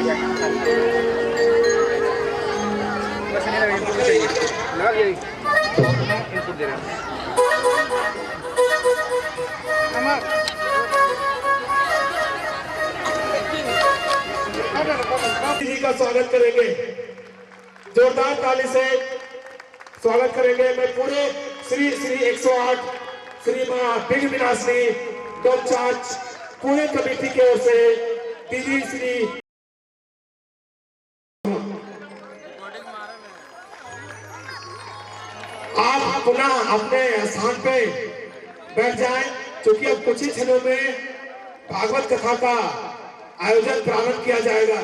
जी का स्वागत करेंगे, जोरदार ताली से स्वागत करेंगे। मैं पूरे श्री 108 श्री मां बिग विनाशनी डॉग चार्ज पूरे कमेटी की ओर से दीदी श्री आप पुनः अपने स्थान पे बैठ जाएं, क्योंकि अब कुछ ही क्षणों में भागवत कथा का आयोजन प्रारंभ किया जाएगा।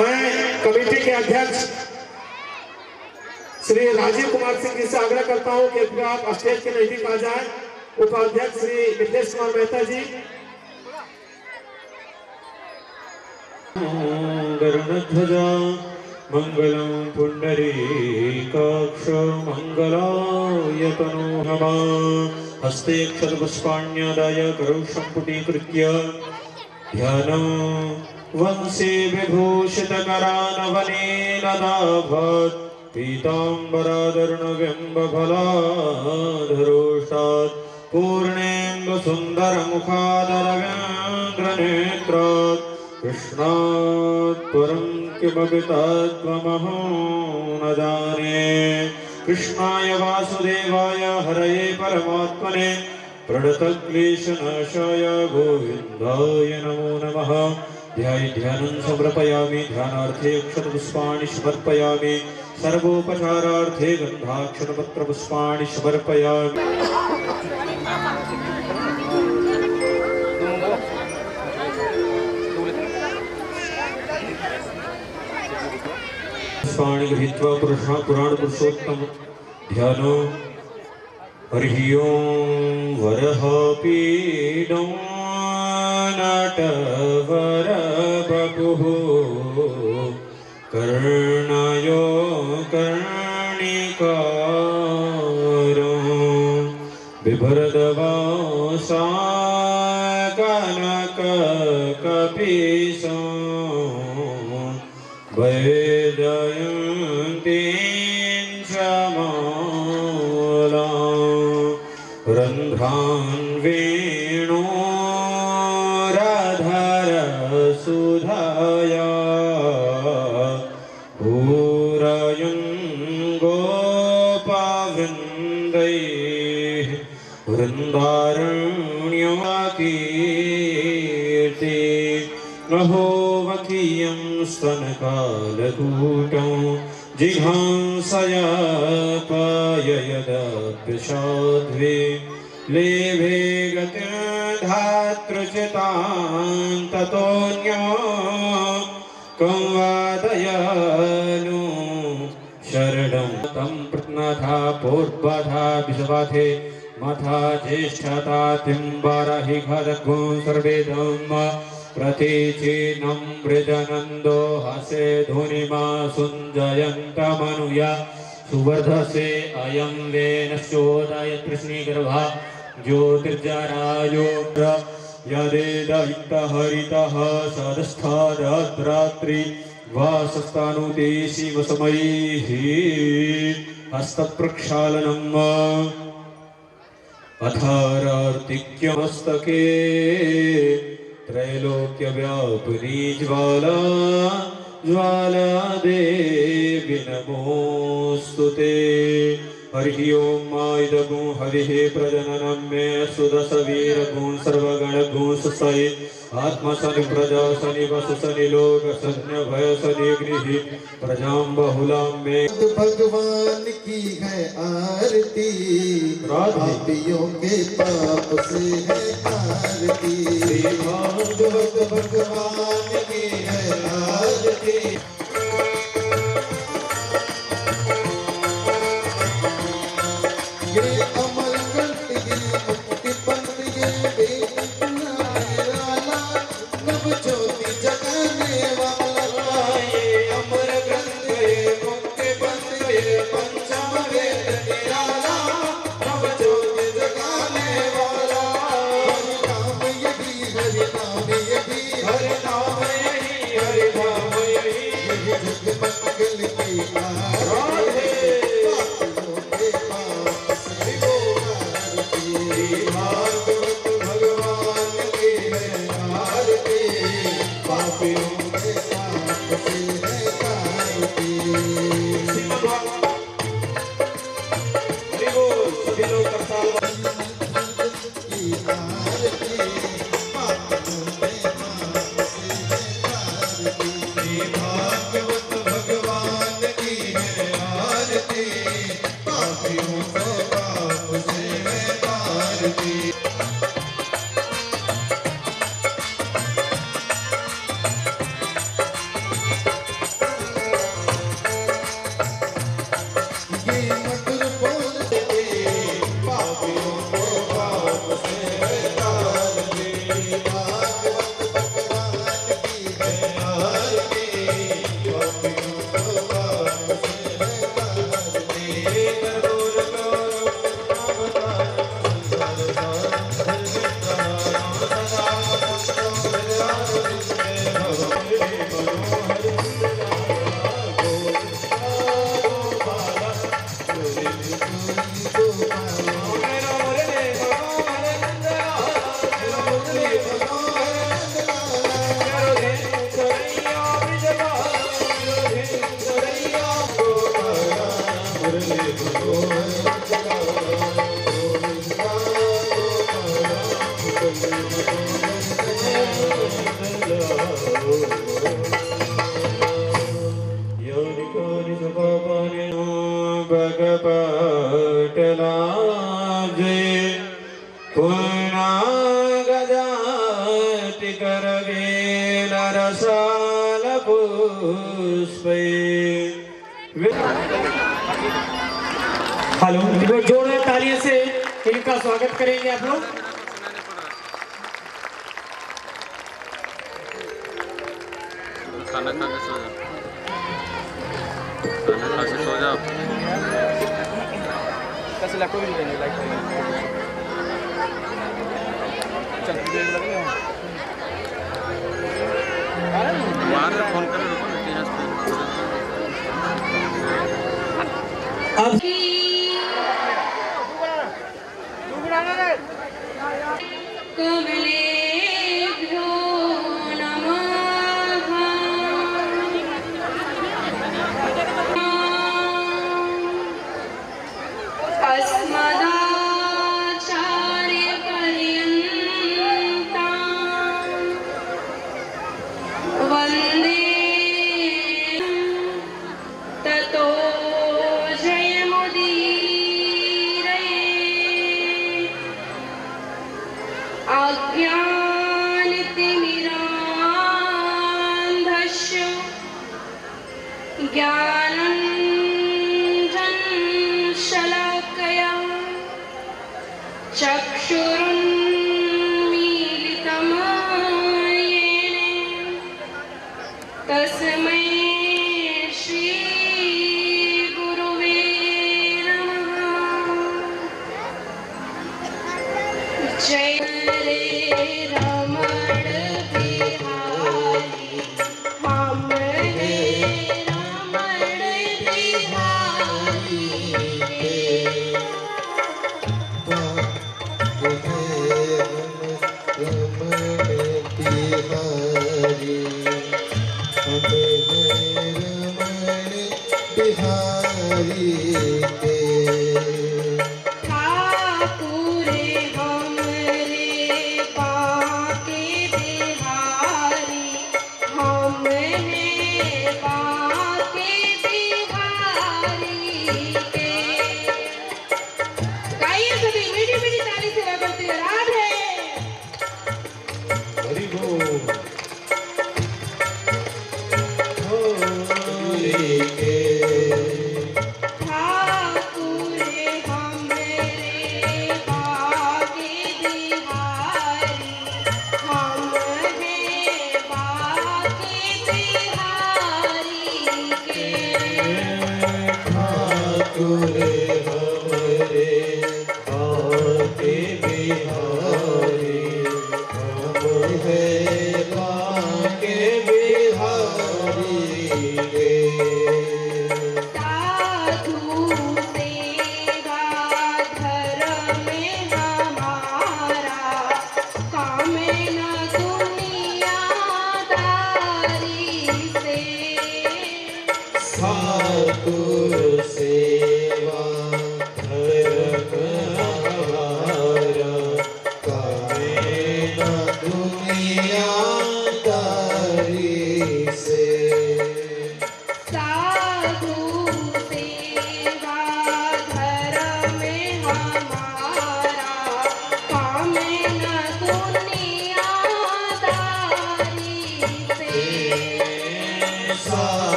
मैं कमेटी के अध्यक्ष श्री राजीव कुमार सिंह जी से आग्रह करता हूं कि आप स्टेज के नजदीक आ जाएं। उपाध्यक्ष श्री नितेश कुमार मेहता जी। गरुड़ध्वजा मंगलम पुंडरीकाक्ष मंगलाय तनो नमः। हस्ते क्षतपुष्पाण्यादाय करौ सम्पुटीकृत्य ध्यानं वंशे विभूषितकरानवनेन दाभत् पीताम्बरादर्णबिम्बफलाधरोष्टात् पूर्णेन्दुसुन्दरमुखादरव्याघ्रनेत्रात् कृष्णात् परं किमपि तत्त्वमहो न जाने। कृष्णाय वासुदेवाय हरये परमात्मने प्रणतक्लेशनाशाय गोविन्दाय नमो नमः। ध्यानं समर्पयामि, ध्यानार्थे अक्षतपुष्पाणि समर्पयामि, सर्वोपचारार्थे गन्धाक्षतपत्रपुष्पाणि समर्पयामि। पुष्पाणि गृहीत्वा पुराण पुरुषोत्तम ध्यानो। हरिः ओं वरः पीडो नटवरवपुः कर्णयो कर्णिकारो बिभ्रदवासा कनककपीशो वैजयन्तीं श्यामलां रन्ध्रान् वेणोरधरसुधाया पूरयन् गोपवृन्दैः वृन्दारण्यकीर्ति। अहोवकीयं स्तनकालकूटं जिघांसयापययदप्यसाध्वे लेभे गतिर्धातृचितां ततोऽन्यो कं वादयानु शरणं तं प्रत्नथा पूर्वथा विषवाथे मथा ज्येष्ठता तिम्बरहि खड्गं सर्वेदं प्रतीचीनं वृजनन्दो हसे धुनिमा सुञ्जयन्तमनुया सुवर्धसे अयं वेनश्चोदय कृष्णीगर्भा ज्योतिर्जरायो यदेदयितहरितः सदस्थाद्रात्रि वासस्तानुते शिवसमयैः हस्तप्रक्षालनम् अथारार्तिक्यमस्तके त्रैलोक्यव्यापिनी ज्वाला ज्वाला देवी नमोस्तुते। हरिः ओं मायदगुं हरिः प्रजननं मे सुदशवीरगुं सर्वगणगुं सुसये आत्मसनि प्रजा सनि वसु सनि लोक सन्य भय सनि गृह प्रजां बहुलां मे। भगवान की है आरती, पापियों के पाप से है आरती। भागवत भगवान की है आरती। ये अमल कंठ ये मुक्ति पंथ ये वेद निराला नव ज्योति जगाने वाला। ये अमर ग्रंथ ये मुक्ति पंथ ये पंचम वेद निराला नव ज्योति लाजे पूर्णा गजाति करगे नरसाल पुष्पे। हेलो, जोरदार तालियों से इनका स्वागत करेंगे आप लोग। खाना खा के सो जाओ, खाना खा के सो जाओ। कैसे लैपटॉप भी नहीं लाइट चल बाहर से फोन कर अब कमलेभ्यो नमः। अस्मदाचार्यपर्यन्तां वन्दे ततो जयमुदीरये। अज्ञानतिमिरान्धस्य ज्ञानञ्जनशलाकया चक्षुरुन्मीलितं येन तस्मै श्रीगुरुवे नमः। जय रे रमण बिहारी, हम रे रमण बिहारी। ठाकुर हमरे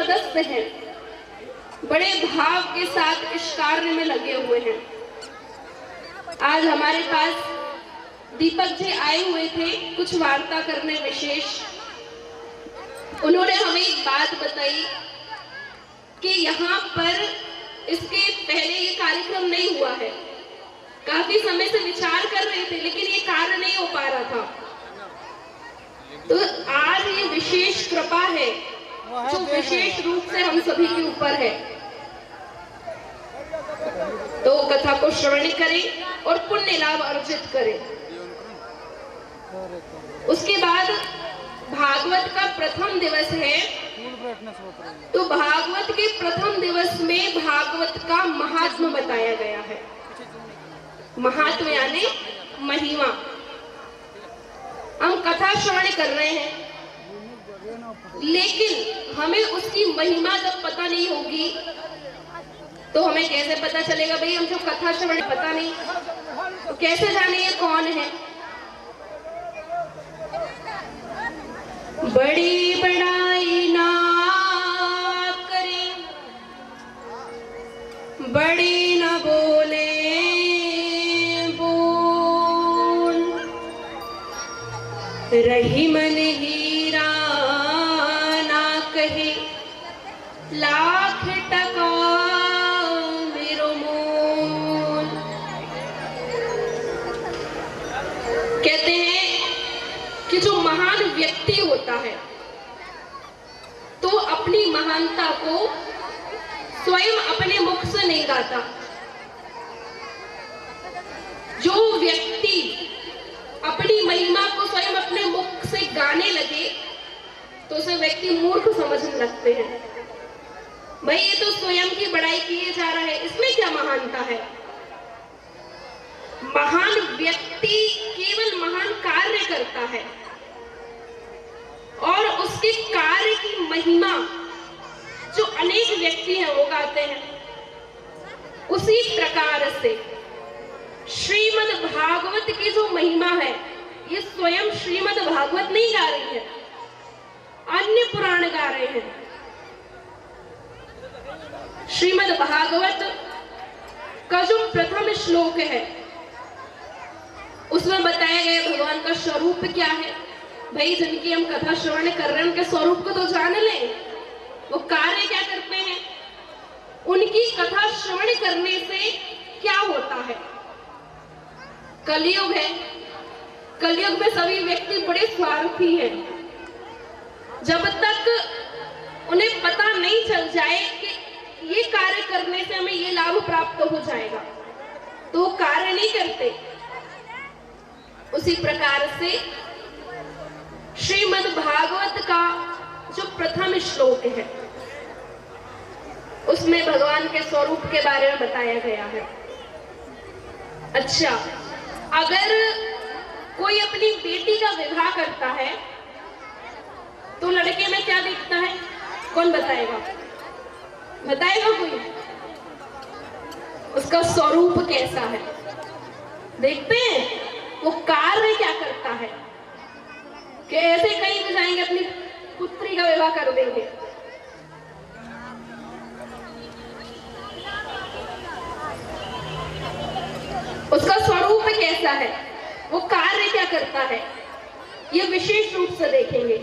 सदस्य हैं बड़े भाव के साथ इस कार्य में लगे हुए हैं। आज हमारे पास दीपक जी आए हुए थे कुछ वार्ता करने विशेष। उन्होंने हमें एक बात बताई कि यहाँ पर इसके पहले ये कार्यक्रम नहीं हुआ है। काफी समय से विचार कर रहे थे लेकिन ये कार्य नहीं हो पा रहा था। तो आज ये विशेष कृपा है जो विशेष रूप से हम सभी के ऊपर है। तो कथा को श्रवण करें और पुण्य लाभ अर्जित करें। उसके बाद भागवत का प्रथम दिवस है। तो भागवत के प्रथम दिवस में भागवत का महात्म बताया गया है। महात्म यानी महिमा। हम कथा श्रवण कर रहे हैं लेकिन हमें उसकी महिमा जब पता नहीं होगी तो हमें कैसे पता चलेगा? भाई हम जो कथा श्रवण पता नहीं तो कैसे जाने ये कौन है? बड़ी बड़ाई ना करें, बड़ी न बोले बोल, रही मन हीरा ना कहे, लाख टका मेरो मोल। कहते हैं कि जो महान व्यक्ति होता है तो अपनी महानता को स्वयं अपने मुख से नहीं गाता। जो व्यक्ति अपनी महिमा को स्वयं अपने मुख से गाने लगे तो उसे व्यक्ति मूर्ख समझने लगते हैं। भाई ये तो स्वयं की बड़ाई किए जा रहा है, इसमें क्या महानता है? महान व्यक्ति केवल महान कार्य करता है और उसके कार्य की महिमा जो अनेक व्यक्ति हैं वो गाते हैं। उसी प्रकार से श्रीमद् भागवत की जो महिमा है ये स्वयं श्रीमद् भागवत नहीं गा रही है, अन्य पुराण गा रहे हैं। श्रीमद् भागवत का जो प्रथम श्लोक है उसमें बताया गया भगवान का स्वरूप क्या है। भाई जिनकी हम कथा श्रवण कर रहे हैं उनके स्वरूप को तो जान लें, वो कार्य क्या करते हैं, उनकी कथा श्रवण करने से क्या होता है। कलयुग है, कलयुग में सभी व्यक्ति बड़े स्वार्थी हैं। जब तक उन्हें पता नहीं चल जाए कि ये कार्य करने से हमें ये लाभ प्राप्त हो जाएगा तो वो कार्य नहीं करते। उसी प्रकार से श्रीमद् भागवत का जो प्रथम श्लोक है उसमें भगवान के स्वरूप के बारे में बताया गया है। अच्छा, अगर कोई अपनी बेटी का विवाह करता है तो लड़के में क्या दिखता है? कौन बताएगा? बताएगा कोई? उसका स्वरूप कैसा है देखते हैं। वो कार्य क्या करता है कि ऐसे कहीं भी जाएंगे अपनी पुत्री का विवाह कर देंगे। उसका स्वरूप कैसा है, वो कार्य क्या करता है, ये विशेष रूप से देखेंगे।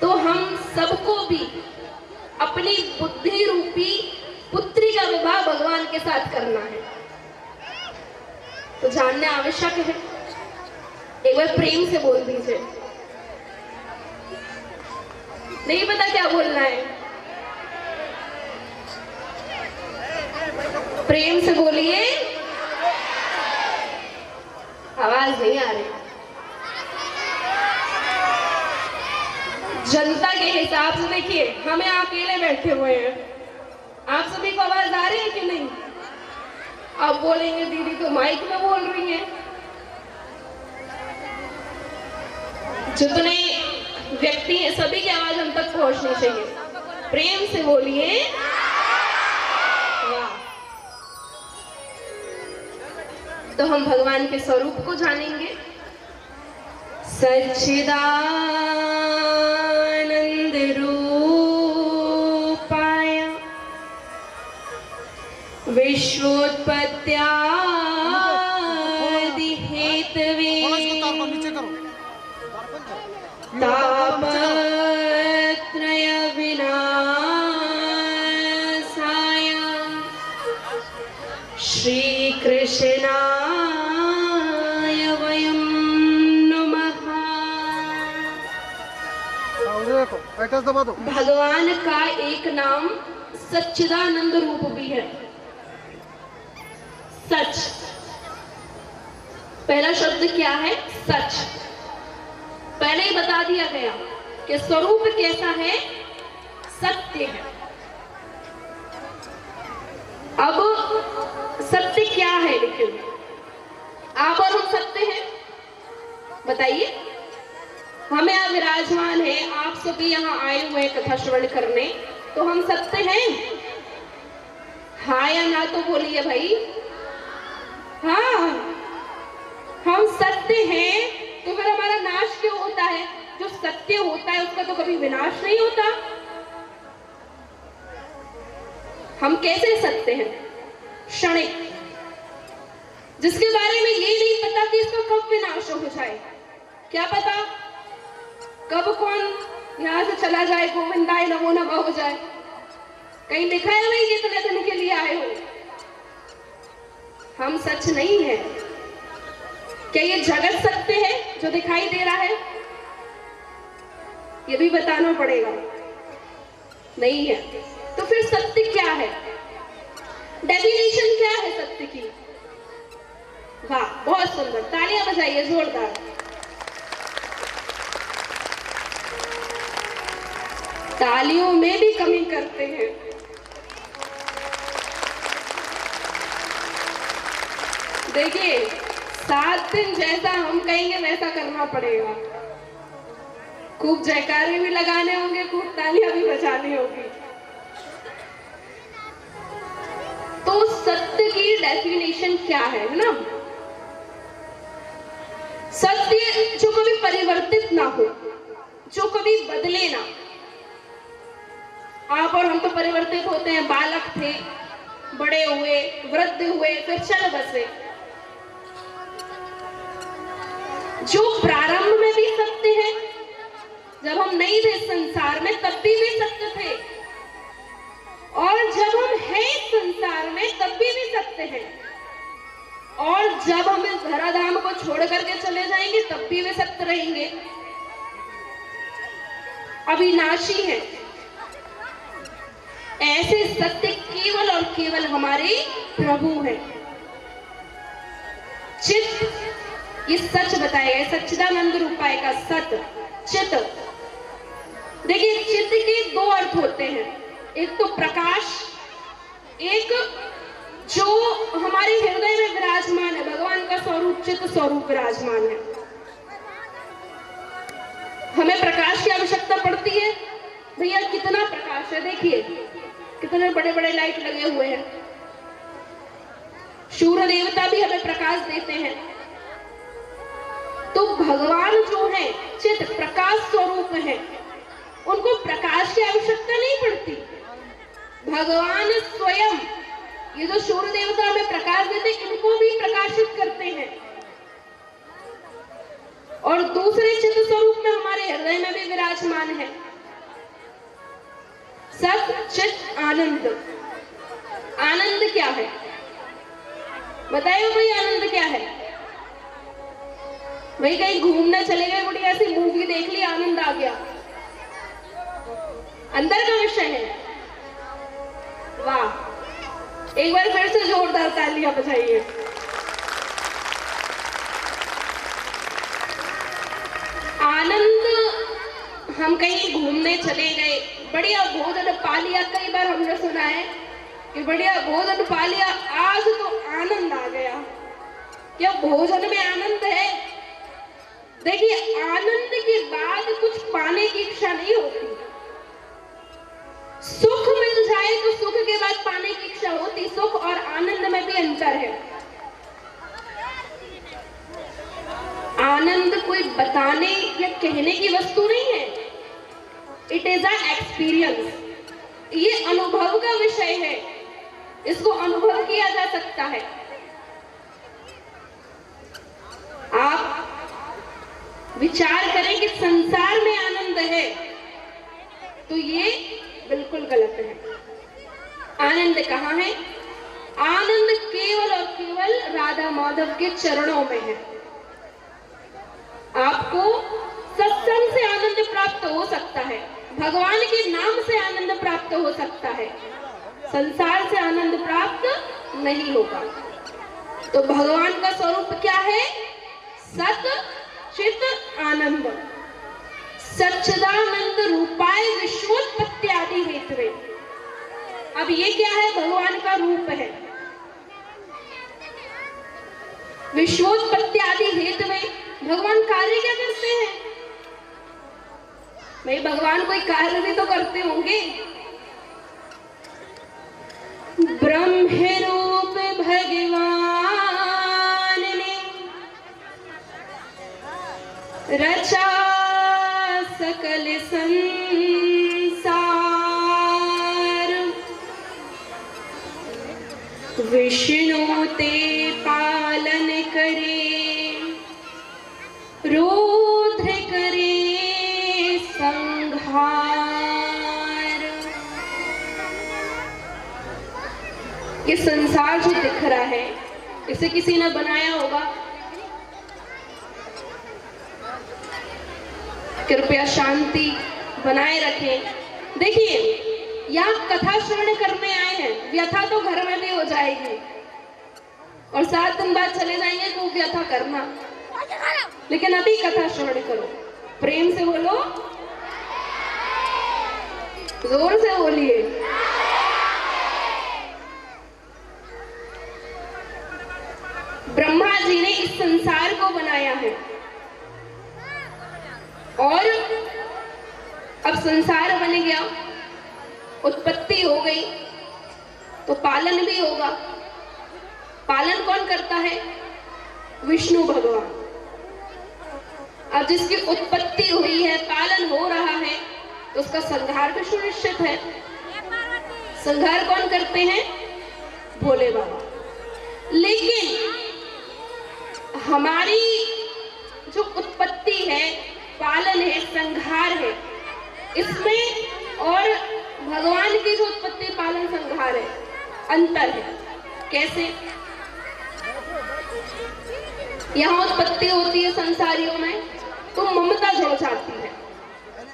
तो हम सबको भी अपनी बुद्धि रूपी पुत्री का विवाह भगवान के साथ करना है तो जानना आवश्यक है। एक बार प्रेम से बोल दीजिए। नहीं पता क्या बोलना है? प्रेम से बोलिए। आवाज नहीं आ रही। जनता के हिसाब से देखिए, हमें अकेले बैठे हुए हैं, आप सभी को आवाज आ रही है कि नहीं? आप बोलेंगे दीदी तो माइक में बोल रही है। जितने व्यक्ति हैं सभी की आवाज हम तक पहुंचनी चाहिए। प्रेम से बोलिए। वाह। तो हम भगवान के स्वरूप को जानेंगे। सच्चिदानंद रूप विश्वोत्पत्त्यादि हेतवे तापत्रय विनाशाय श्री कृष्णाय वयं नमः। भगवान का एक नाम सच्चिदानंद रूप भी है। सच, पहला शब्द क्या है? सच। पहले ही बता दिया गया कि स्वरूप कैसा है? सत्य है। अब सत्य क्या है? लेकिन आप और हम सत्य हैं? बताइए। हमें आप विराजमान है, आप सभी यहाँ आए हुए कथा श्रवण करने, तो हम सत्य हैं? हाँ या ना तो बोलिए भाई। हाँ, हम सत्य हैं, तो फिर हमारा नाश क्यों होता है? जो सत्य होता है उसका तो कभी विनाश नहीं होता। हम कैसे सत्य हैं? क्षणिक, जिसके बारे में ये नहीं पता कि इसका कब विनाश हो जाए। क्या पता कब कौन यहां से चला जाए, गोविंदाय नमो नमः हो जाए। कहीं लिखा है भाई इतने दिन के लिए आए हो? हम सच नहीं है। क्या ये जगत सत्य है जो दिखाई दे रहा है? ये भी बताना पड़ेगा। नहीं है। तो फिर सत्य क्या है? डेफिनेशन क्या है सत्य की? वाह, बहुत सुंदर, तालियां बजाइए जोरदार। तालियों में भी कमी करते हैं। देखिए, 7 दिन जैसा हम कहेंगे वैसा करना पड़ेगा। खूब जयकारे भी लगाने होंगे, खूब तालियां भी बजानी होगी। तो सत्य की डेफिनेशन क्या है ना? सत्य जो कभी परिवर्तित ना हो, जो कभी बदले ना। आप और हम तो परिवर्तित होते हैं। बालक थे, बड़े हुए, वृद्ध हुए, फिर चल बसे। जो प्रारंभ में भी सत्य है, जब हम नहीं थे संसार में तब भी सत्य थे, और जब हम हैं संसार में तब भी सत्य है, और जब हम इस धराधाम को छोड़ करके चले जाएंगे तब भी वे सत्य रहेंगे। अविनाशी है। ऐसे सत्य केवल और केवल हमारे प्रभु हैं। चित्त, ये सच बताया गया, सच्चिदानंद रूपाय का सत चित्त। देखिए, चित्त के 2 अर्थ होते हैं। एक तो प्रकाश, एक जो हमारे हृदय में विराजमान है, भगवान का स्वरूप चित्त स्वरूप विराजमान है। हमें प्रकाश की आवश्यकता पड़ती है। भैया कितना प्रकाश है, देखिए कितने बड़े बड़े लाइट लगे हुए हैं। सूर्य देवता भी हमें प्रकाश देते हैं। तो भगवान जो है चित्त प्रकाश स्वरूप है, उनको प्रकाश की आवश्यकता नहीं पड़ती। भगवान स्वयं, ये जो सूर्य देवता हमें प्रकाश देते, इनको भी प्रकाशित करते हैं। और दूसरे चित्त स्वरूप में हमारे हृदय में भी विराजमान है। सत चित आनंद। आनंद क्या है बताइए भाई? आनंद क्या है भाई? कहीं घूमने चले गए, बढ़िया सी मूवी देख ली, आनंद आ गया, अंदर का विषय है। वाह, एक बार फिर से जोरदार तालियां बजाइए। आनंद, हम कहीं घूमने चले गए, बढ़िया भोजन पा लिया। कई बार हमने सुना है कि बढ़िया भोजन पा लिया, आज तो आनंद आ गया। क्या भोजन में आनंद है? देखिए, आनंद के बाद कुछ पाने की इच्छा नहीं होती। सुख मिल जाए तो सुख के बाद पाने की इच्छा होती। सुख और आनंद में भी अंतर है। आनंद कोई बताने या कहने की वस्तु नहीं है। It is a experience. ये अनुभव का विषय है। इसको अनुभव किया जा सकता है। आप विचार करें कि संसार में आनंद है तो ये बिल्कुल गलत है। आनंद कहाँ है? आनंद केवल और केवल राधा माधव के चरणों में है। आपको सत्संग से आनंद प्राप्त हो सकता है, भगवान के नाम से आनंद प्राप्त हो सकता है, संसार से आनंद प्राप्त नहीं होगा। तो भगवान का स्वरूप क्या है? सत चित आनंद, सच्चिदानंद रूपाय विश्वोत्पत्ति आदि हेतवे। अब ये क्या है? भगवान का रूप है। विश्वोत्पत्ति आदि हेतवे, भगवान कार्य क्या करते हैं? भाई भगवान कोई कार्य भी तो करते होंगे। ब्रह्म रूप भगवान ने रचा सकल संसार, विष्णु ते पालन करे, रुद्र करे संहार। ये संसार जो दिख रहा है इसे किसी ने बनाया होगा? कृपया शांति बनाए रखें। देखिए, यहाँ कथा श्रवण करने आए हैं, व्यथा तो घर में भी हो जाएगी और 7 दिन बाद चले जाएंगे तो व्यथा करना, लेकिन अभी कथा श्रवण करो। प्रेम से बोलो, जोर से बोलिए। ब्रह्मा जी ने इस संसार को बनाया है और अब संसार बन गया, उत्पत्ति हो गई तो पालन भी होगा। पालन कौन करता है? विष्णु भगवान। अब जिसकी उत्पत्ति हुई है, पालन हो रहा है, तो उसका संहार भी सुनिश्चित है। संहार कौन करते हैं? भोले बाबा। लेकिन हमारी जो उत्पत्ति है, पालन है, संहार है, इसमें और भगवान की जो उत्पत्ति पालन संहार है, अंतर है। कैसे? यहाँ उत्पत्ति होती है संसारियों में तो ममता जुड़ जाती है,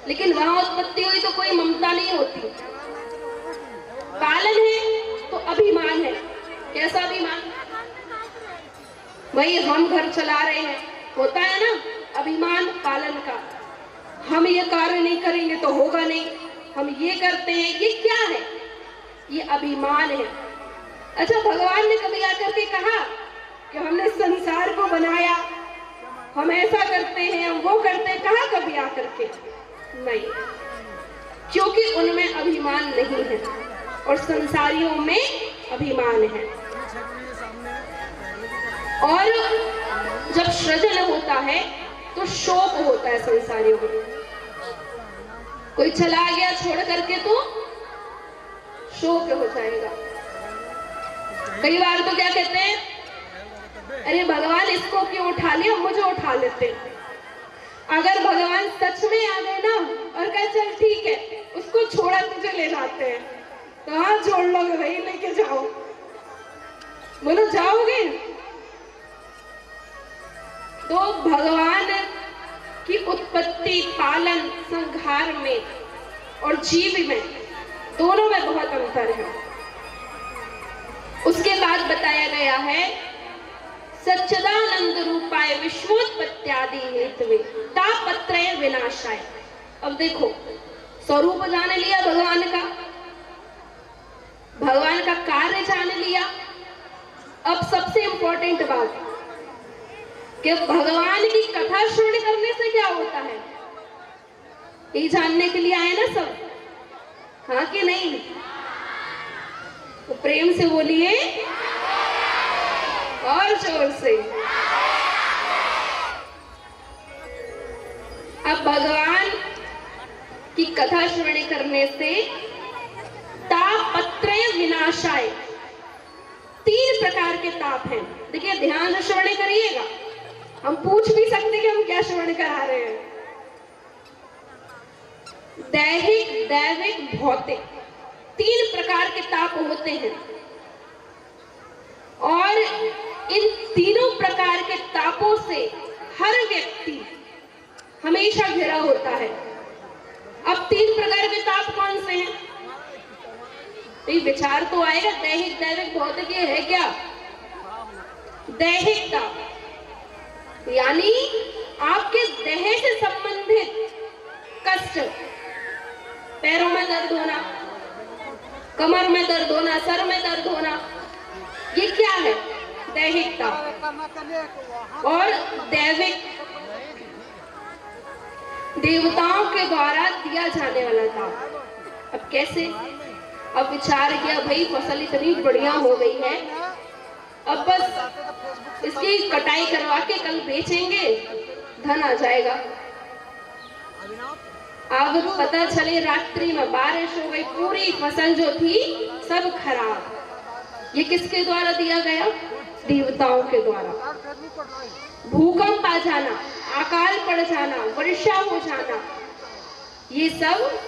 लेकिन वहां उत्पत्ति हुई तो कोई ममता नहीं होती। पालन है तो अभिमान है। कैसा अभिमान? भाई हम घर चला रहे हैं, होता है ना अभिमान पालन का। हम ये कार्य नहीं करेंगे तो होगा नहीं, हम ये करते हैं, ये क्या है? ये अभिमान है। अच्छा, भगवान ने कभी आकर के कहा कि हमने संसार को बनाया, हम ऐसा करते हैं, हम वो करते हैं? कहा कभी आकर के? नहीं, क्योंकि उनमें अभिमान नहीं है और संसारियों में अभिमान है। और जब सृजन होता है तो शोक होता है संसारियों में। कोई चला गया छोड़ करके तो शोक हो जाएगा। कई बार तो क्या कहते हैं, अरे भगवान इसको क्यों उठा लिया, मुझे उठा लेते। अगर भगवान सच में आ गए ना और कहे चल ठीक है उसको छोड़ा, तुझे ले जाते हैं, तो हाँ जोड़ लोगे भाई, लेके जाओ। बोलो जाओगे? तो भगवान की उत्पत्ति, पालन, संहार में और जीव में, दोनों में बहुत अंतर है। उसके बाद बताया गया है सच्चिदानंद रूपाय विश्वोत्पत्त्यादि हेतवे तापत्रय विनाशाय। अब देखो, स्वरूप जान लिया भगवान का, भगवान का कार्य जान लिया। अब सबसे इंपॉर्टेंट बात कि भगवान की कथा श्रवण करने से क्या होता है, ये जानने के लिए आए ना सब, हाँ कि नहीं? तो प्रेम से बोलिए और जोर से। अब भगवान की कथा श्रवण करने से तापत्रय विनाशाय, 3 प्रकार के ताप हैं। देखिए ध्यान से श्रवण करिएगा, हम पूछ भी सकते कि हम क्या श्रवण करा रहे हैं। दैहिक, दैविक, भौतिक, 3 प्रकार के ताप होते हैं और इन तीनों प्रकार के तापों से हर व्यक्ति हमेशा घिरा होता है। अब 3 प्रकार के ताप कौन से हैं? तो विचार तो आएगा, दैहिक, दैविक, भौतिक, ये है क्या? दैहिक ताप यानी आपके देह से संबंधित कष्ट, पैरों में दर्द होना, कमर में दर्द होना, सर में दर्द होना, ये क्या है? दैहिक ताप। और दैविक, देवताओं के द्वारा दिया जाने वाला ताप। अब कैसे? अब विचार किया, भाई फसल इतनी बढ़िया हो गई है, अब बस इसकी कटाई करवा के कल बेचेंगे, धन आ जाएगा। अब पता चले रात्रि में बारिश हो गई, पूरी फसल जो थी सब खराब। ये किसके द्वारा दिया गया? देवताओं के द्वारा। भूकंप आ जाना, अकाल पड़ जाना, वर्षा हो जाना, ये सब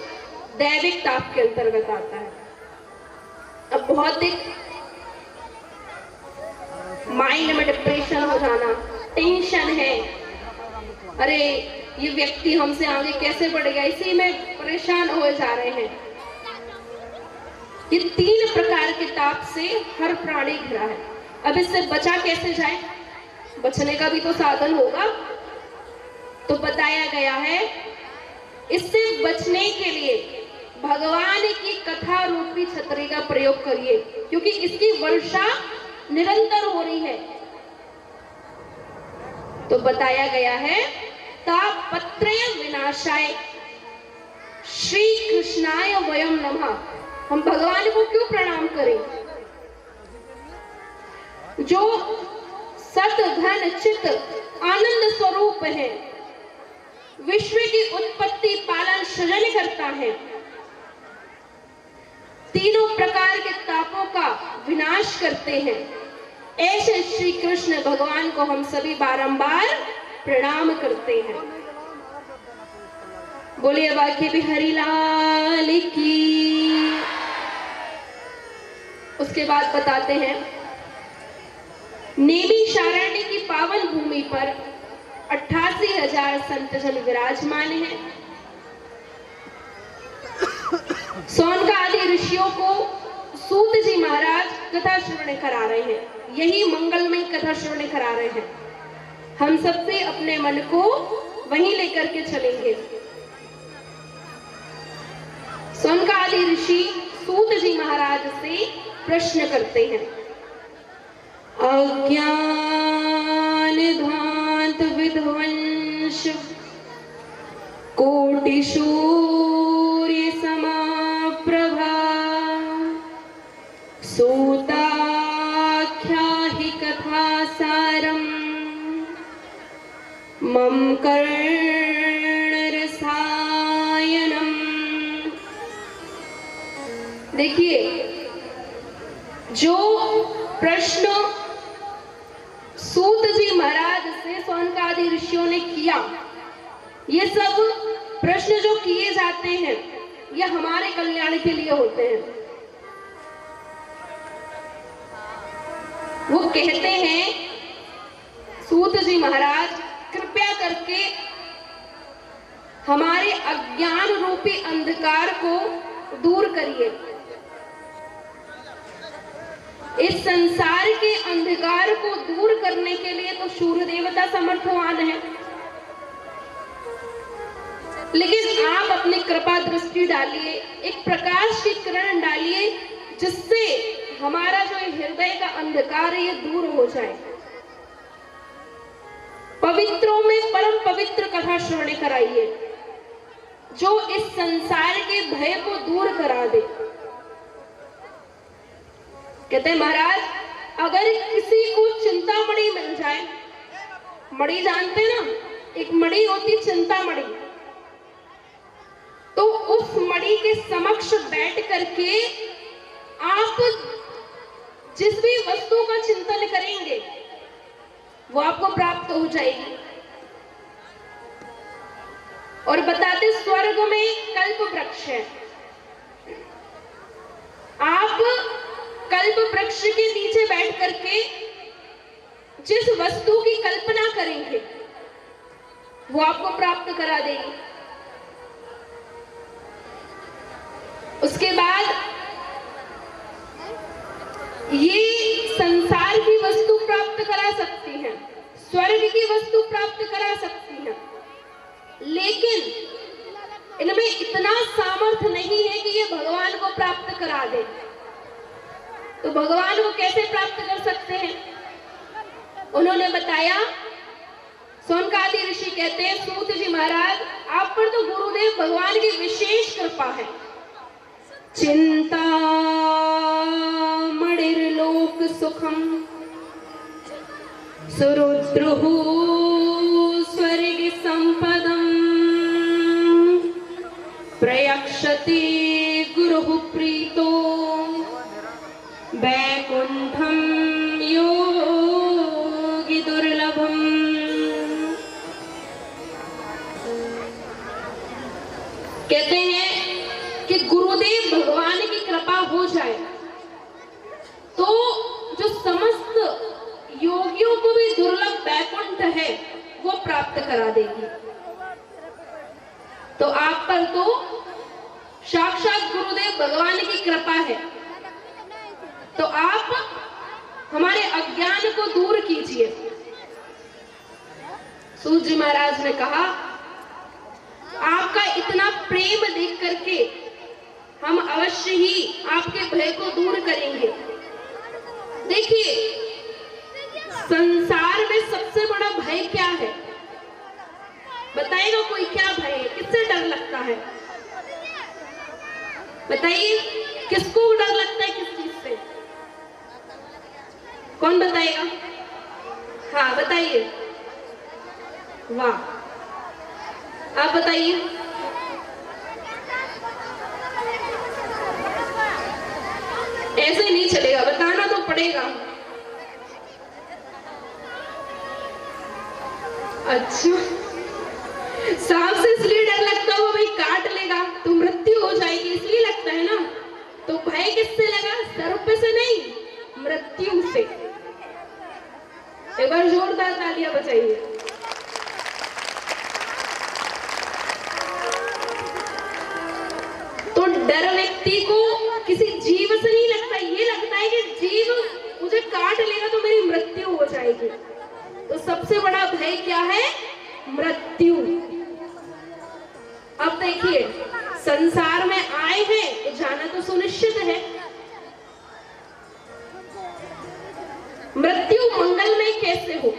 दैविक ताप के अंतर्गत आता है। अब भौतिक, माइंड में डिप्रेशन हो जाना, टेंशन है, अरे ये व्यक्ति हमसे आगे कैसे बढ़ गया, इसी में परेशान हो जा रहे हैं। ये 3 प्रकार के ताप से हर प्राणी घिरा है। अब इससे बचा कैसे जाए? बचने का भी तो साधन होगा। तो बताया गया है इससे बचने के लिए भगवान की कथा रूपी छतरी का प्रयोग करिए, क्योंकि इसकी वर्षा निरंतर हो रही है। तो बताया गया है तापत्रय विनाशाय श्री कृष्णाय वयम नमः। हम भगवान को क्यों प्रणाम करें? जो सत धन चित आनंद स्वरूप है, विश्व की उत्पत्ति पालन सृजन करता है, तीनों प्रकार के तापों का विनाश करते हैं। ऐसे श्री कृष्ण भगवान को हम सभी बारंबार प्रणाम करते हैं। बोलिए बाकी बिहारी लाल की। उसके बाद बताते हैं, नेमी शारण्य की पावन भूमि पर 88,000 संत जन विराजमान हैं। सोनका आदि ऋषियों को सूत जी महाराज कथा श्रवण करा रहे हैं। यही मंगलमय कथा श्रवण करा रहे हैं। हम सबसे अपने मन को वहीं लेकर के चलेंगे। सोनका आदि ऋषि सूत जी महाराज से प्रश्न करते हैं। अज्ञान ध्वांत विध्वंस कोटि सूर्य समाप्रभा सूताख्याहि कथा सारम मम कर्ण रसायनम। देखिए, जो प्रश्न सूत जी महाराज से सौनकादि ऋषियों ने किया, ये सब प्रश्न जो किए जाते हैं ये हमारे कल्याण के लिए होते हैं। वो कहते हैं, सूत जी महाराज कृपया करके हमारे अज्ञान रूपी अंधकार को दूर करिए। इस संसार के अंधकार को दूर करने के लिए तो सूर्य देवता समर्थवान है, लेकिन आप अपनी कृपा दृष्टि डालिए, एक प्रकाश की किरण डालिए, जिससे हमारा जो हृदय का अंधकार है ये दूर हो जाए। पवित्रों में परम पवित्र कथा श्रवण कराइए, जो इस संसार के भय को दूर करा दे। कहते हैं महाराज, अगर किसी को चिंतामणि मिल जाए, मणि जानते ना, एक मणि होती चिंतामणि, तो उस मणि के समक्ष बैठ करके आप जिस भी वस्तु का चिंतन करेंगे वो आपको प्राप्त हो जाएगी। और बताते स्वर्ग में कल्प वृक्ष है, आप कल्प वृक्ष के नीचे बैठ करके जिस वस्तु की कल्पना करेंगे वो आपको प्राप्त करा देगी। उसके बाद ये संसार की वस्तु प्राप्त करा सकती हैं, स्वर्ग की वस्तु प्राप्त करा सकती हैं, लेकिन इनमें इतना सामर्थ्य नहीं है कि ये भगवान को प्राप्त करा दे। तो भगवान को कैसे प्राप्त कर सकते हैं? उन्होंने बताया, सोनकादि ऋषि कहते हैं, सूत जी महाराज आप पर तो गुरुदेव भगवान की विशेष कृपा है। चिंता मणिर्लोक सुखम सुरुद्रुहु स्वर्ग संपदम प्रयक्षति गुरुः प्रीतो वैकुंठम योगी दुर्लभम। कहते हैं कि गुरुदेव भगवान की कृपा हो जाए तो जो समस्त योगियों को भी दुर्लभ वैकुंठ है वो प्राप्त करा देगी। तो आप पर तो साक्षात गुरुदेव भगवान की कृपा है, तो आप हमारे अज्ञान को दूर कीजिए। सूत जी महाराज ने कहा, आपका इतना प्रेम देख करके हम अवश्य ही आपके भय को दूर करेंगे। देखिए, संसार में सबसे बड़ा भय क्या है? बताएगा कोई क्या भय है? किससे डर लगता है? बताइए, किसको डर लगता है? किस चीज से? कौन बताएगा? हाँ बताइए। वाह, आप बताइए। ऐसे नहीं चलेगा, बताना तो पड़ेगा। अच्छा, सांप से इसलिए डर लगता है वो भाई काट लेगा तो मृत्यु हो जाएगी, इसलिए लगता है ना। तो भय किससे लगा? सर्प से नहीं, मृत्यु से। एक बार जोरदार तालियां बजाइए। तो डर व्यक्ति को किसी जीव से नहीं लगता, ये लगता है कि जीव मुझे काट लेगा तो मेरी मृत्यु हो जाएगी। तो सबसे बड़ा भय क्या है? मृत्यु। अब देखिए, संसार में आए हैं तो जाना तो सुनिश्चित है। मृत्यु मंगलमय कैसे हो?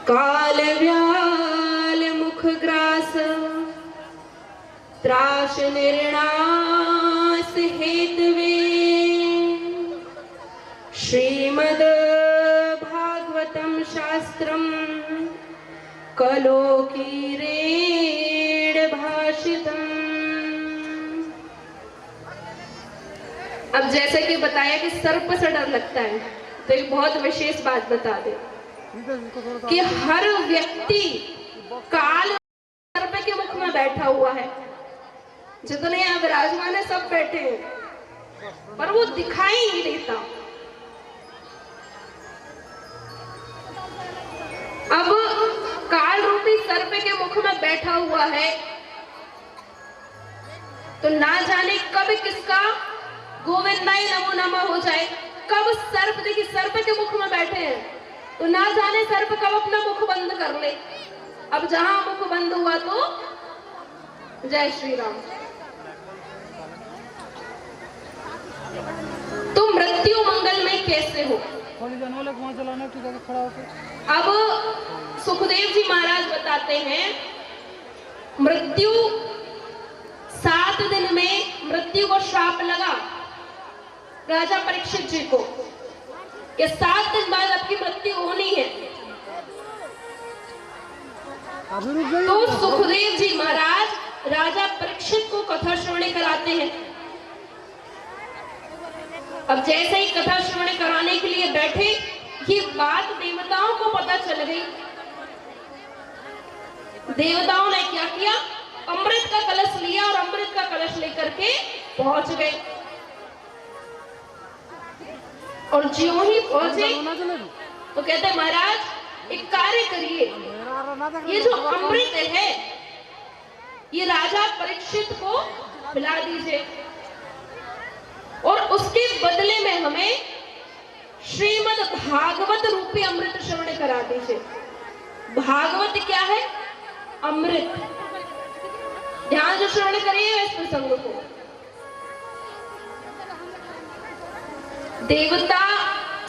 काल व्याल मुख ग्रास त्रास निर्णास हेतवे श्रीमद् भागवतम शास्त्रम कलोकीरेण भाषितम। अब जैसे कि बताया कि सर्प से डर लगता है, तो एक बहुत विशेष बात बता दे कि हर व्यक्ति काल सर्प के मुख में बैठा हुआ है। जितने यहाँ विराजमान है सब बैठे हैं, पर वो दिखाई नहीं देता। अब काल रूपी सर्प के मुख में बैठा हुआ है, तो ना जाने कब किसका गोविंदाई नमो नमः हो जाए। कब सर्प, देखिए सर्प के मुख में बैठे हैं, तो ना जाने सर्प कब अपना मुख बंद कर ले। अब जहां मुख बंद हुआ तो जय श्री राम। तो मृत्यु मंगल में कैसे हो? अब सुखदेव जी महाराज बताते हैं, मृत्यु 7 दिन में मृत्यु को श्राप लगा राजा परीक्षित जी को, कि 7 दिन बाद आपकी मृत्यु होनी है। तो सुखदेव जी महाराज राजा परीक्षित को कथा श्रवण कराते हैं। अब जैसे ही कथा श्रवण कराने के लिए बैठे, ये बात देवताओं को पता चल गई। देवताओं ने क्या किया, अमृत का कलश लिया और अमृत का कलश लेकर के पहुंच गए। और ज्यों ही पहुंचे तो कहते महाराज एक कार्य करिए, ये जो अमृत है ये राजा परीक्षित को पिला दीजिए और उसके बदले में हमें श्रीमद् भागवत रूपी अमृत श्रवण करा दीजिए। भागवत क्या है, अमृत। ध्यान से श्रवण करिए इस प्रसंग को। देवता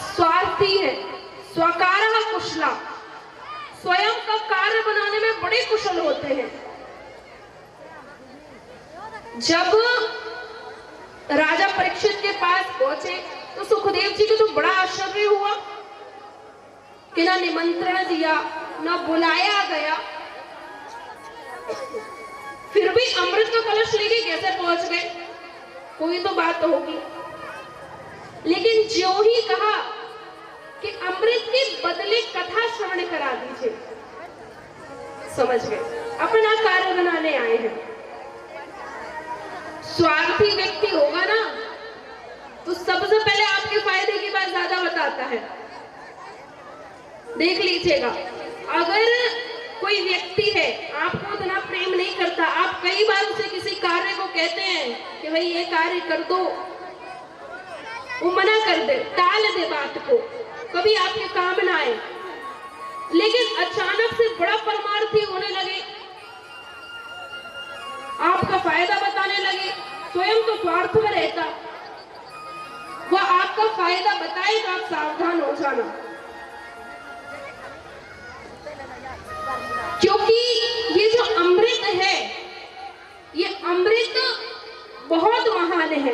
स्वार्थी है, स्वकारः कुशला, स्वयं का कार्य बनाने में बड़े कुशल होते हैं। जब राजा परीक्षित के पास पहुंचे तो सुखदेव जी को तो बड़ा आश्चर्य हुआ कि ना निमंत्रण दिया, ना बुलाया गया, फिर भी अमृत का कलश लेके कैसे पहुंच गए, कोई तो बात होगी। लेकिन ज्यों ही कहा कि अमृत के बदले कथा श्रवण करा दीजिए, समझ गए अपना कार्य बनाने आए हैं। स्वार्थी व्यक्ति होगा ना तो सबसे पहले आपके फायदे की बात ज्यादा बताता है। देख लीजिएगा, अगर कोई व्यक्ति है आपको इतना प्रेम नहीं करता, आप कई बार उसे किसी कार्य को कहते हैं कि भाई ये कार्य कर दो, वो मना कर दे, टाल दे बात को, कभी आपके काम ना आए। लेकिन अचानक से बड़ा परमार्थी होने लगे, आपका फायदा बताने लगे, स्वयं तो स्वार्थ में रहता, वह आपका फायदा बताए तो आप सावधान हो जाना, क्योंकि ये जो अमृत है ये अमृत बहुत महान है।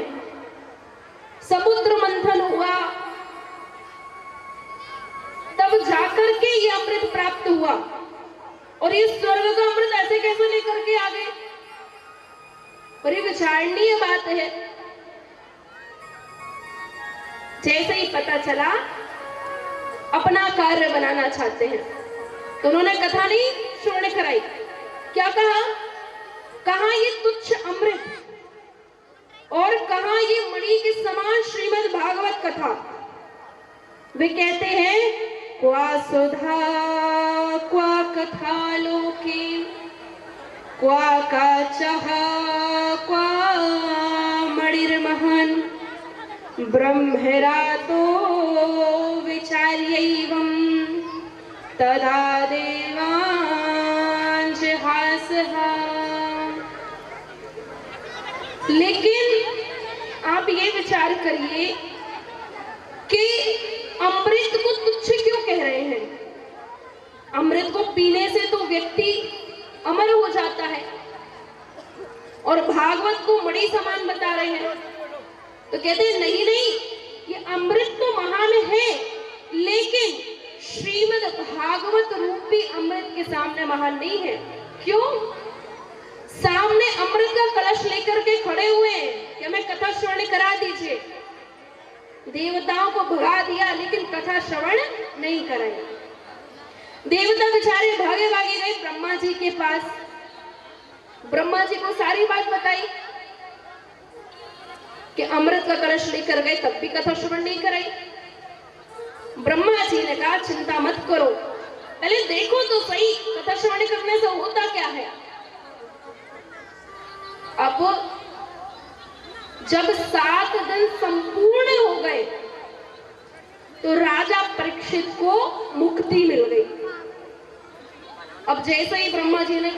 समुद्र मंथन हुआ तब जाकर के ये अमृत प्राप्त हुआ और ये स्वर्ग का अमृत ऐसे कैसे लेकर के आ गए, बड़ी विचारणीय बात है। जैसे ही पता चला अपना कार्य बनाना चाहते हैं तो उन्होंने कथा नहीं श्रवण कराई, क्या कहा, कहा ये तुच्छ अमृत और कहा ये मणि के समान श्रीमद् भागवत कथा। वे कहते हैं क्वा सुधा क्वा कथा लोके क्वा काचः क्वा मणिर्महन् ब्रह्मरातो विचार्यैवं तदा देवांजहासः। लेकिन आप ये विचार करिए कि अमृत को तुच्छ क्यों कह रहे हैं। अमृत को पीने से तो व्यक्ति अमर हो जाता है और भागवत को मणि समान बता रहे हैं, तो कहते हैं नहीं नहीं, ये अमृत तो महान है लेकिन श्रीमद् भागवत रूपी अमृत के सामने महान नहीं है। क्यों, सामने अमृत का कलश लेकर के खड़े हुए हैं कि हमें कथा श्रवण करा दीजिए, देवताओं को भगा दिया लेकिन कथा श्रवण नहीं कराई। देवता बेचारे भागे भागे गए ब्रह्मा जी के पास, ब्रह्मा जी को सारी बात बताई कि अमृत का कलश लेकर गए तब भी कथा श्रवण नहीं कराई। ब्रह्मा जी ने कहा चिंता मत करो, पहले देखो तो सही कथा श्रवण करने से होता क्या है। अब जब 7 दिन संपूर्ण हो गए तो राजा परीक्षित को मुक्ति मिल गई। अब जैसे ही ब्रह्मा जी ने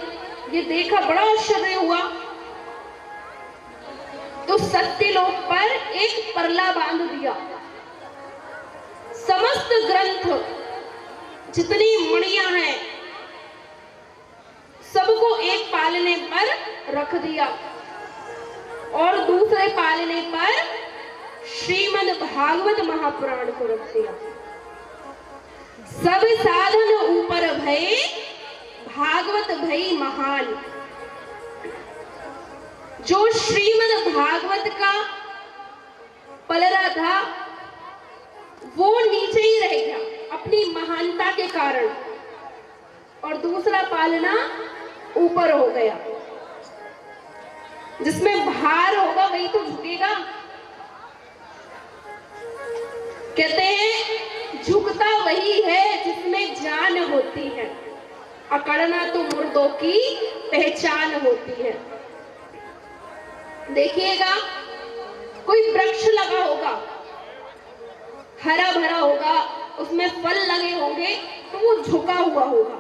ये देखा बड़ा आश्चर्य हुआ, तो सत्यलोक पर एक परला बांध दिया, समस्त ग्रंथ जितनी मणियां हैं सबको एक पालने पर रख दिया और दूसरे पालने पर श्रीमद् भागवत महापुराण को रख दिया। सब साधन ऊपर भय भागवत भई महान। जो श्रीमद् भागवत का पलरा था वो नीचे ही रह गया अपनी महानता के कारण, और दूसरा पालना ऊपर हो गया। जिसमें भार होगा वही तो झुकेगा। कहते हैं झुकता वही है जिसमें जान होती है, अकड़ना तो मुर्दों की पहचान होती है। देखिएगा कोई वृक्ष लगा होगा, हरा भरा होगा, उसमें फल लगे होंगे तो वो झुका हुआ होगा,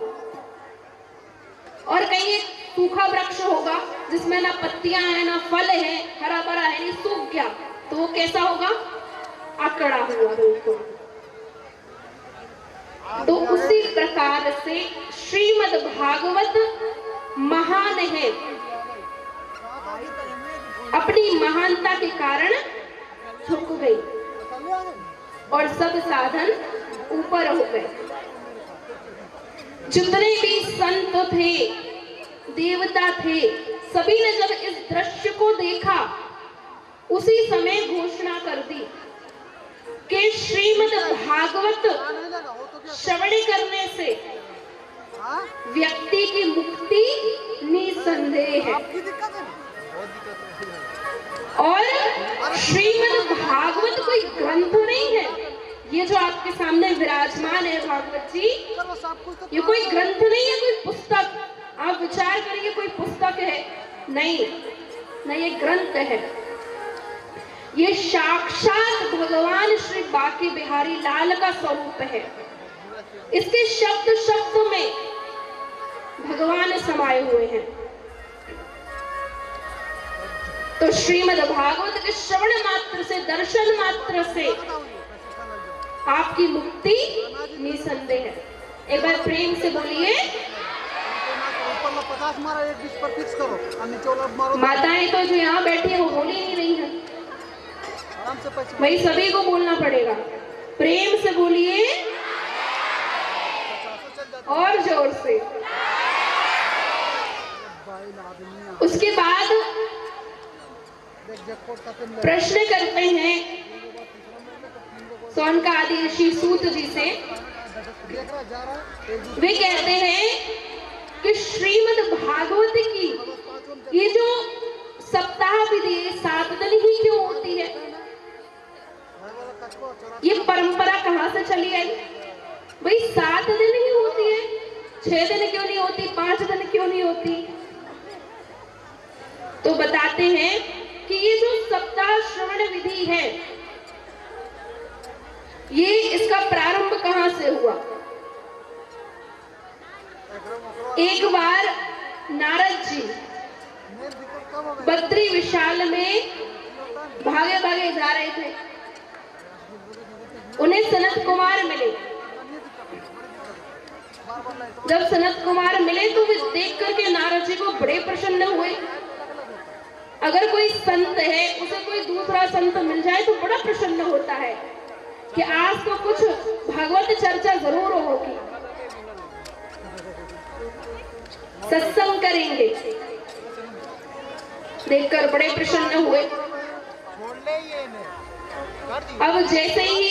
और कहीं एक सूखा वृक्ष होगा जिसमें ना पत्तियां हैं ना फल है, हरा भरा है नहीं, सूख गया, तो वो कैसा होगा? अकड़ा हुआ बिल्कुल। तो उसी प्रकार से श्रीमद् भागवत महान है, अपनी महानता के कारण झुक गई और सब साधन ऊपर हो गए। जितने भी संत थे, देवता थे, सभी ने जब इस दृश्य को देखा उसी समय घोषणा कर दी कि श्रीमद् भागवत श्रवण करने से व्यक्ति की मुक्ति निसंदेह है। और श्रीमद् भागवत कोई ग्रंथ नहीं है, ये जो आपके सामने विराजमान है भागवत जी, ये कोई ग्रंथ नहीं है, कोई पुस्तक। आप विचार करिए कोई पुस्तक है, नहीं, ये ग्रंथ है। ये साक्षात भगवान श्री बांके बिहारी लाल का स्वरूप है। इसके शब्द शब्द में भगवान समाये हुए हैं। तो श्रीमद् भागवत के श्रवण मात्र से, दर्शन मात्र से आपकी मुक्ति निसंदेह है। एक बार प्रेम से बोलिए। माताएं तो जो यहाँ बैठी है वो बोल ही नहीं रही है, भाई सभी को बोलना पड़ेगा। प्रेम से बोलिए और जोर से। उसके बाद प्रश्न करते हैं सौनका आदि ऋषि सूत जी से। वे कहते हैं कि श्रीमद् भागवत की ये जो सप्ताह विधि 7 दिन ही क्यों होती है? ये परंपरा कहां से चली आई? भाई 7 दिन ही होती है, 6 दिन क्यों नहीं होती, 5 दिन क्यों नहीं होती? तो बताते हैं कि ये जो सप्ताह श्रवण विधि है, ये इसका प्रारंभ कहां से हुआ? एक बार नारद जी बद्री विशाल में भागे भागे जा रहे थे। उन्हें सनत कुमार मिले। जब सनत कुमार मिले तो वे देख करके नारद जी को बड़े प्रसन्न हुए। अगर कोई संत है उसे कोई दूसरा संत मिल जाए तो बड़ा प्रसन्न होता है कि आज तो कुछ भगवत चर्चा जरूर होगी, सत्संग करेंगे। देखकर बड़े प्रसन्न हुए। अब जैसे ही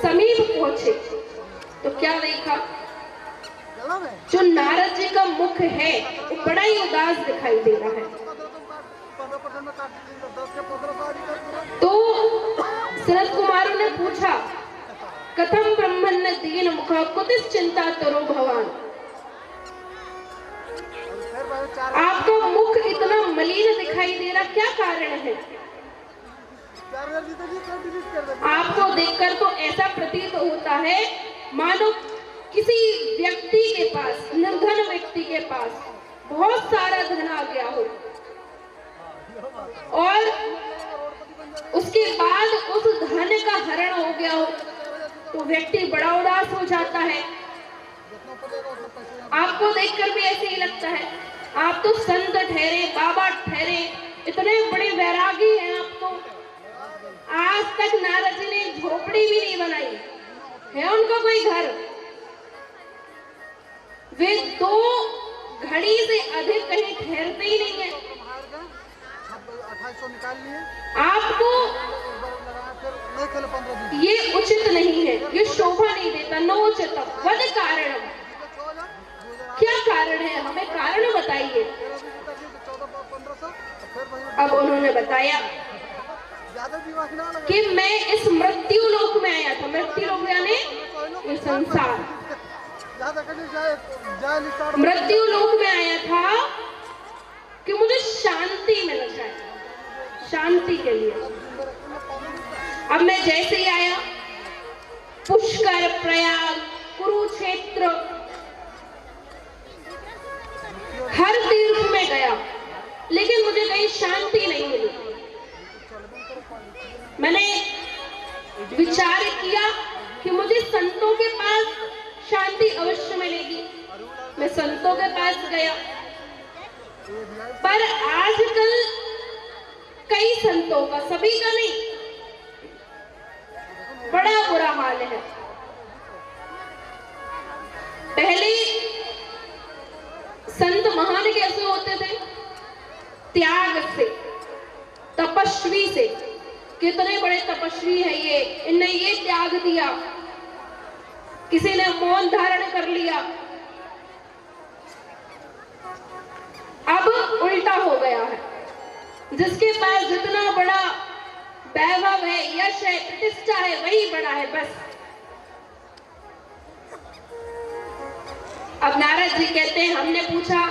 समीप पहुंचे तो क्या देखा? जो नारद जी का मुख है वो बड़ा ही उदास दिखाई दे रहा है। तो सनत कुमार ने पूछा, कथम ब्रह्मण्य दीन मुख कुतिस चिंता तरो भगवान। आपका मुख इतना मलिन दिखाई दे रहा, क्या कारण है? आपको देखकर तो ऐसा प्रतीत होता है मानो किसी व्यक्ति के पास, निर्धन व्यक्ति के पास बहुत सारा धन आ गया हो और उसके बाद उस धन का हरण हो गया हो तो व्यक्ति बड़ा उदास हो जाता है। आपको देखकर भी ऐसे ही लगता है। आप तो संत ठहरे, बाबा ठहरे, इतने बड़े वैरागी हैं आप तो। आज तक नारद जी ने झोपड़ी भी नहीं बनाई है उनका कोई घर। वे 2 घड़ी से अधिक कहीं ठहरते ही नहीं है। आपको ये उचित नहीं है, ये शोभा नहीं देता। नोचितम वद कारणम, क्या कारण है, हमें कारण बताइए। अब उन्होंने बताया कि मैं इस मृत्यु लोक में आया था। मृत्यु लोक यानी ये संसार, मृत्यु लोक में आया था कि मुझे शांति मिल जाए, शांति के लिए। अब मैं जैसे ही आया, पुष्कर, प्रयाग, कुरुक्षेत्र, हर तीर्थ में गया, लेकिन मुझे कहीं शांति नहीं मिली। मैंने विचार किया कि मुझे संतों के पास शांति अवश्य मिलेगी। मैं संतों के पास गया, पर आजकल कई संतों का, सभी का नहीं, बड़ा बुरा हाल है। पहले संत महान कैसे होते थे? त्याग से, तपस्वी से। कितने बड़े तपस्वी है ये, इनने ये त्याग दिया, किसी ने मौन धारण कर लिया। अब उल्टा हो गया है, जिसके पास जितना बड़ा वैभव है, यश है, प्रतिष्ठा है, वही बड़ा है बस। अब नारद जी कहते हैं, हमने पूछा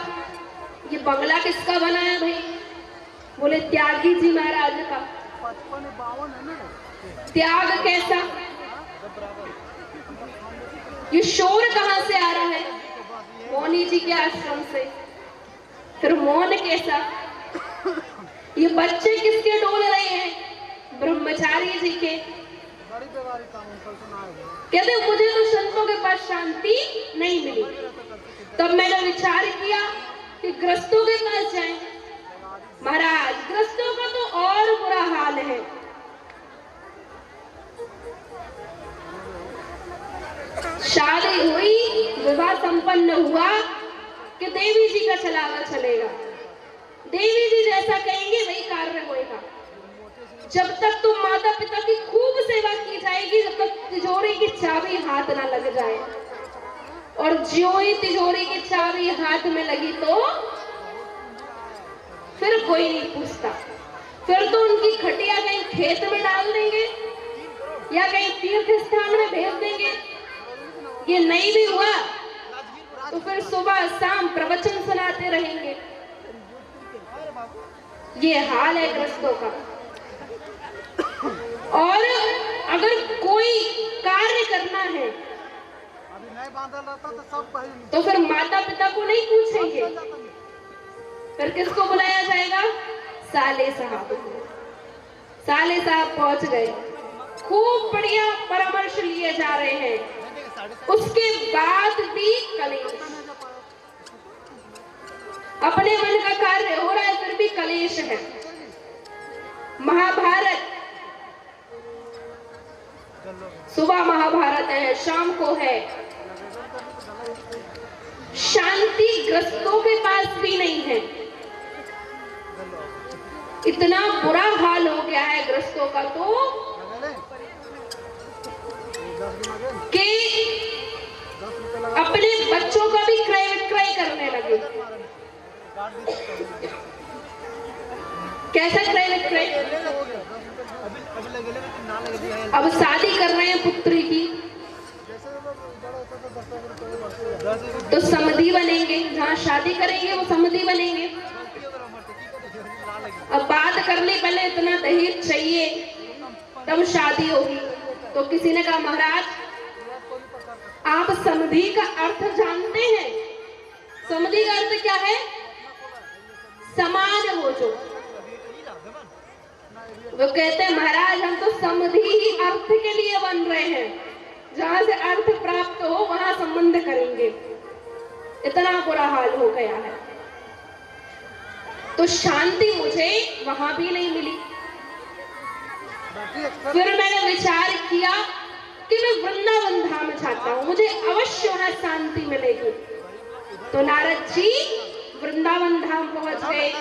ये बंगला किसका बना है भाई? बोले त्यागी जी महाराज का। त्याग कैसा? ये शोर कहां से आ रहा है? मौनी जी के आश्रम से। फिर मौन कैसा? ये बच्चे किसके डोल रहे हैं? ब्रह्मचारी जी के। कहते मुझे तो संतों के पास शांति नहीं मिली। तब मैंने विचार किया कि ग्रस्तों के पास जाएं। महाराज, ग्रस्तों का तो और बुरा हाल है। शादी हुई, विवाह संपन्न हुआ कि देवी जी का चलावा चलेगा। देवी जी जैसा कहेंगे वही कार्य होएगा। जब तक तो माता पिता की खूब सेवा की जाएगी, जब तक तिजोरी की चाबी हाथ ना लग जाए। और ज्यों ही तिजोरी की चाबी हाथ में लगी तो फिर कोई नहीं पूछता। फिर तो उनकी खटिया कहीं खेत में डाल देंगे या कहीं तीर्थ स्थान में भेज देंगे। ये नहीं भी हुआ तो फिर सुबह शाम प्रवचन सुनाते रहेंगे। ये हाल है ग्रस्तों का। और अगर कोई कार्य करना है तो फिर माता पिता को नहीं पूछेंगे, फिर किसको बुलाया जाएगा? साले साहब। साले साहब पहुंच गए, खूब बढ़िया परामर्श लिए जा रहे हैं। उसके बाद भी कलेश, अपने मन का कार्य हो रहा है फिर भी कलेश है। महाभारत, सुबह महाभारत है, शाम को है। शांति ग्रस्तों के पास भी नहीं है। इतना बुरा हाल हो गया है ग्रस्तों का तो कि अपने बच्चों का भी क्रय विक्रय करने लगे। कैसा क्रय विक्रय? अब शादी कर रहे हैं पुत्री की तो समधी बनेंगे, जहाँ शादी करेंगे वो समधी बनेंगे। अब बात कर ली, पहले इतना दहेज चाहिए तब शादी होगी। तो किसी ने कहा महाराज आप समधी का अर्थ जानते हैं? समधी का अर्थ क्या है? समान हो जो। वो कहते हैं महाराज हम तो समधी ही अर्थ के लिए बन रहे हैं, जहां से अर्थ प्राप्त हो वहां संबंध करेंगे। इतना बुरा हाल हो गया है। तो शांति मुझे वहां भी नहीं मिली। फिर मैंने विचार किया कि मैं वृंदावन धाम चाहता हूं, मुझे अवश्य वहां शांति मिलेगी। तो नारद जी वृंदावन धाम पहुंच गए।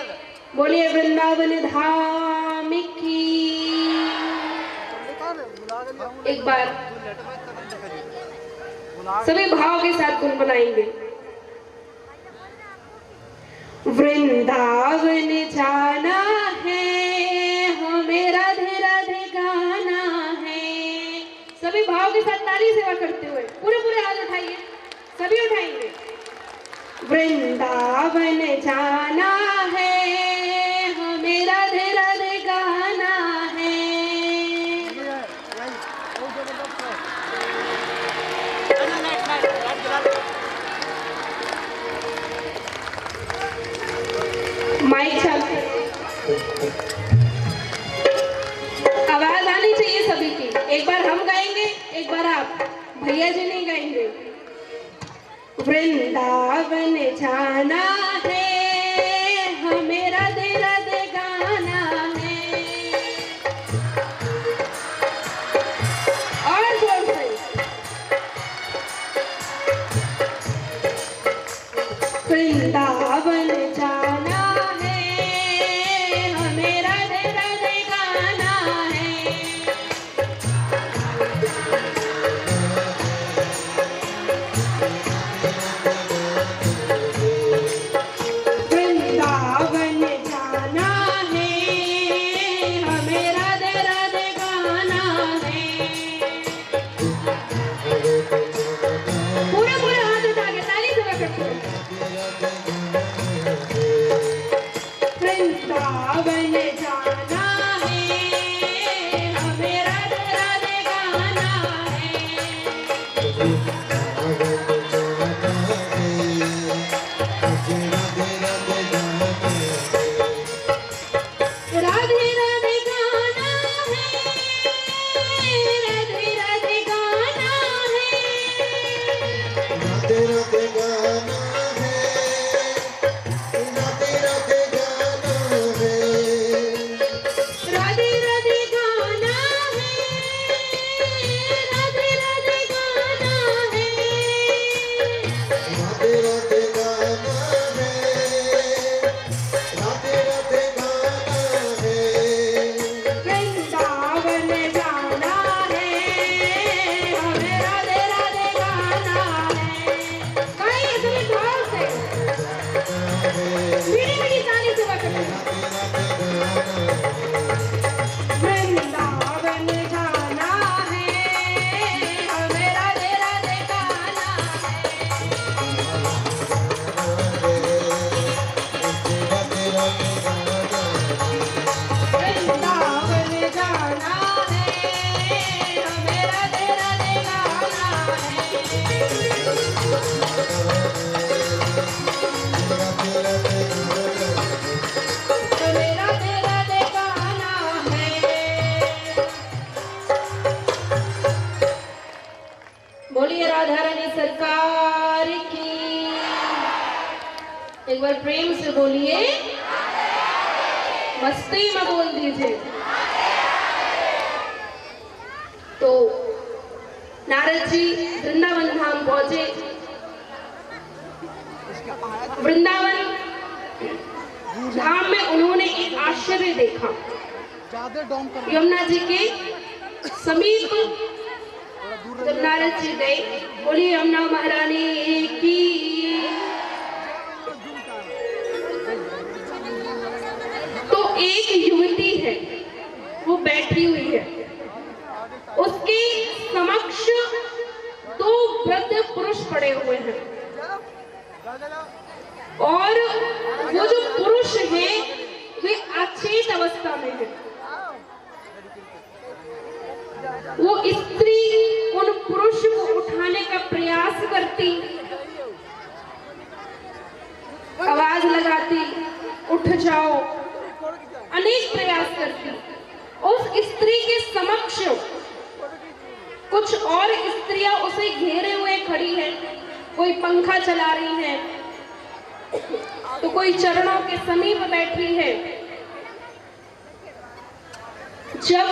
बोलिए वृंदावन धाम की। एक बार सभी भाव के साथ गुनगुनाएंगे। वृंदावन जाना है, हमें राधे राधे गाना है। सभी भाव के साथ ताली सेवा करते हुए पूरे पूरे हाथ उठाइए, सभी उठाएंगे। वृंदावन जाना है, हमें राधे राधे गाना है। माइक चलते, आवाज आनी चाहिए सभी की। एक बार हम गाएंगे, एक बार आप, भैया जी नहीं गाएंगे। वृंदावन जाना है, हमें राधे राधे गाना है। और जोर से। वृंदावन जाना है, हमें राधे राधे गाना है। वृंदावन जाना है, हमें राधे राधे गाना है। पूरे पूरे हाथ उठा के ताली से करते हैं। वृंदावन जाना है, हमें राधे राधे गाना है। राधे राधे गाना है, राधे राधे गाना है। राधे राधे गाना है, राधे राधे गाना है। राधे राधे गाना है, राधे राधे गाना है। राधे राधे गाना है, राधे राधे गाना है। वृंदावन जाना है, हमें राधे राधे गाना है। गाइए सभी भाव से, मीठी मीठी ताली से बजाएं। वृंदावन जाना है, हमें राधे राधे गाना है। वृंदावन जाना है, हमें राधे राधे गाना है। हमें राधे राधे गाना है। बोलिए राधा रानी सरकार की। एक बार प्रेम से बोलिए, मस्ती में बोल दीजिए। तो नारद जी वृंदावन धाम पहुंचे। वृंदावन धाम में उन्होंने एक आश्चर्य देखा। यमुना जी के समीप जब नारद जी गए, बोलिए यमुना महारानी की। तो एक युवती है, वो बैठी हुई है। उसके समक्ष दो वृद्ध पुरुष खड़े हुए हैं, और वो जो पुरुष हैं वे अचेत अवस्था में है। वो स्त्री उन पुरुष को उठाने का प्रयास करती, आवाज लगाती, उठ जाओ, अनेक प्रयास करती। उस स्त्री के समक्ष कुछ और स्त्रियां उसे घेरे हुए खड़ी हैं। कोई पंखा चला रही है, तो कोई चरणों के समीप बैठी है। जब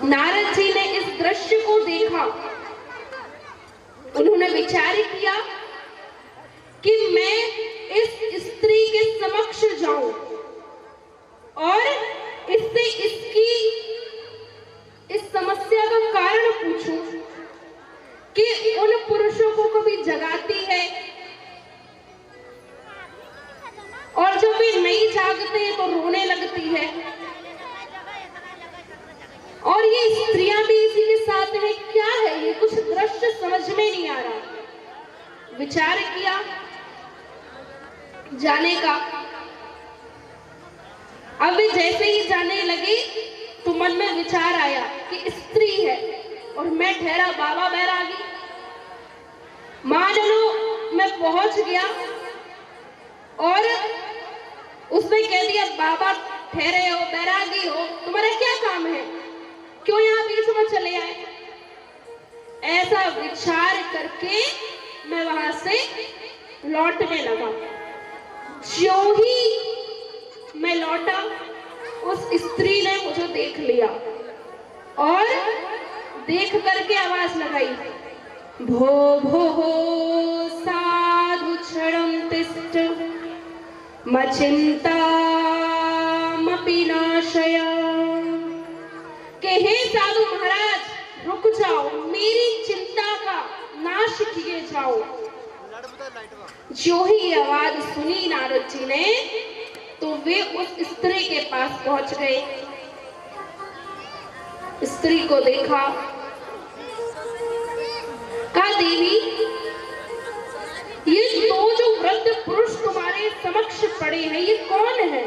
नारद जी ने इस दृश्य को देखा, उन्होंने विचार किया कि मैं इस स्त्री के समक्ष जाऊं और इससे इसकी इस समस्या और जब वे नहीं जागते हैं तो रोने लगती है। और ये स्त्रियां भी इसी के साथ हैं। क्या है ये? कुछ दृश्य समझ में नहीं आ रहा। विचार किया जाने का। अब वे जैसे ही जाने लगे तो मन में विचार आया कि स्त्री है और मैं ठहरा बाबा बैरागी। मान लो मैं पहुंच गया और उसने कह दिया बाबा ठहरे हो, बैरागी हो, तुम्हारा क्या काम है, क्यों यहाँ बीच में चले आए? ऐसा विचार करके मैं वहां से लौटने लगा। जो ही मैं लौटा उस स्त्री ने मुझे देख लिया और देख करके आवाज लगाई, भो भो हो साधु क्षणं तिष्ठ मचिंता मपि नाशय। कि हे साधु महाराज रुक जाओ, मेरी चिंता का नाश किए जाओ। जो ही आवाज सुनी नारद जी ने तो वे उस स्त्री के पास पहुंच गए। स्त्री को देखा, कहा देवी ये दो जो वृद्ध पुरुष तुम्हारे समक्ष पड़े हैं ये कौन है?